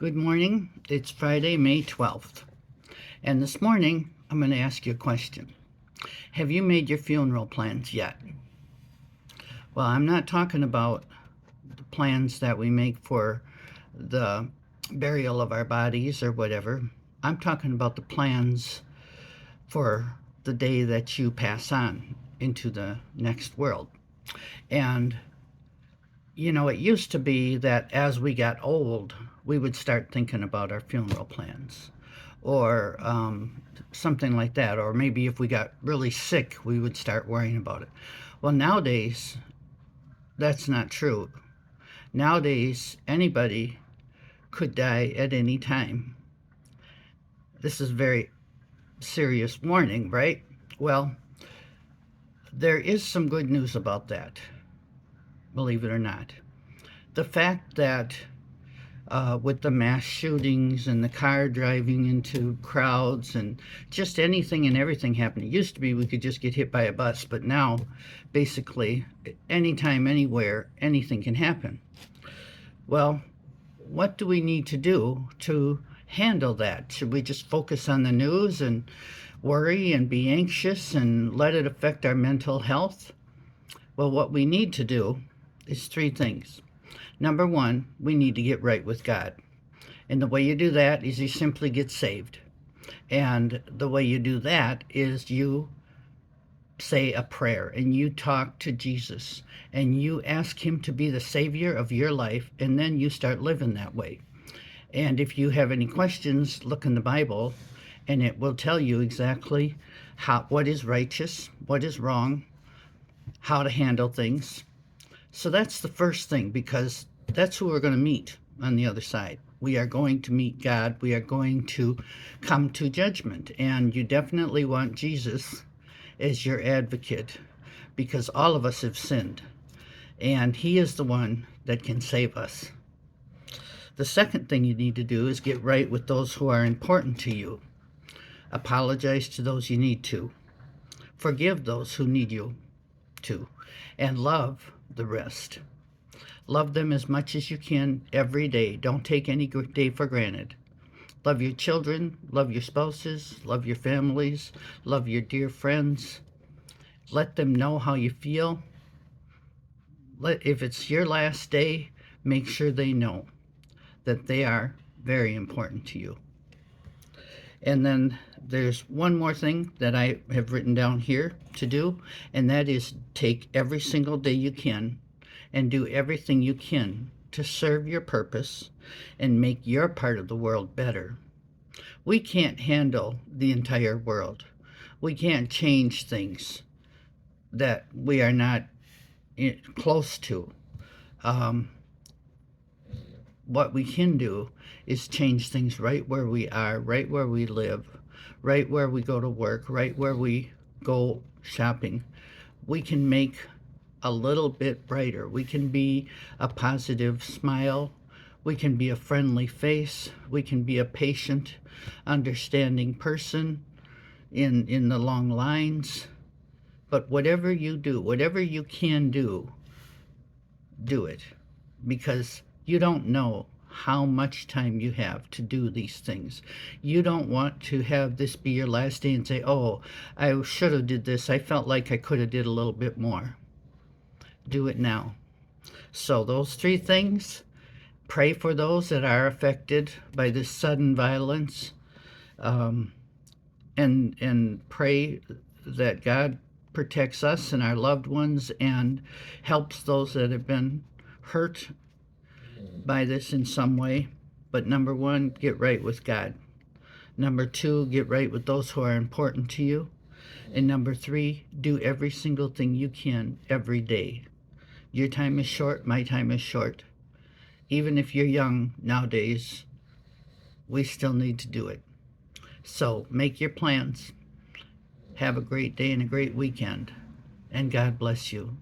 Good morning. It's Friday, May 12th. And this morning, I'm going to ask you a question. Have you made your funeral plans yet? Well, I'm not talking about the plans that we make for the burial of our bodies or whatever. I'm talking about the plans for the day that you pass on into the next world. And it used to be that as we got old, we would start thinking about our funeral plans or something like that. Or maybe if we got really sick, we would start worrying about it. Well, nowadays, that's not true. Nowadays, anybody could die at any time. This is a very serious warning, right? Well, there is some good news about that, believe it or not. The fact that with the mass shootings and the car driving into crowds and just anything and everything happening. It used to be we could just get hit by a bus, but now basically anytime, anywhere, anything can happen. Well, what do we need to do to handle that? Should we just focus on the news and worry and be anxious and let it affect our mental health? Well, what we need to do is three things. Number one, we need to get right with God. And the way you do that is you simply get saved. And the way you do that is you say a prayer and you talk to Jesus and you ask him to be the savior of your life, and then you start living that way. And if you have any questions, look in the Bible and it will tell you exactly what is righteous, what is wrong, how to handle things. So that's the first thing, because that's who we're going to meet on the other side. We are going to meet God. We are going to come to judgment. And you definitely want Jesus as your advocate, because all of us have sinned. And he is the one that can save us. The second thing you need to do is get right with those who are important to you. Apologize to those you need to. Forgive those who need you to. And love the rest. Love them as much as you can every day. Don't take any day for granted. Love your children, love your spouses, love your families, love your dear friends. Let them know how you feel. If it's your last day, make sure they know that they are very important to you. And then there's one more thing that I have written down here to do, and that is take every single day you can and do everything you can to serve your purpose and make your part of the world better. We can't handle the entire world. We can't change things that we are not close to. What we can do is change things right where we are, right where we live, right where we go to work, right where we go shopping. We can make a little bit brighter. We can be a positive smile. We can be a friendly face. We can be a patient, understanding person in the long lines. But whatever you do, whatever you can do, do it. Because you don't know how much time you have to do these things. You don't want to have this be your last day and say, oh, I should have did this. I felt like I could have did a little bit more. Do it now. So those three things, pray for those that are affected by this sudden violence, and pray that God protects us and our loved ones and helps those that have been hurt by this in some way. But number one, get right with God. Number two, get right with those who are important to you. And number three, do every single thing you can every day. Your time is short, my time is short. Even if you're young nowadays, we still need to do it. So make your plans. Have a great day and a great weekend. And God bless you.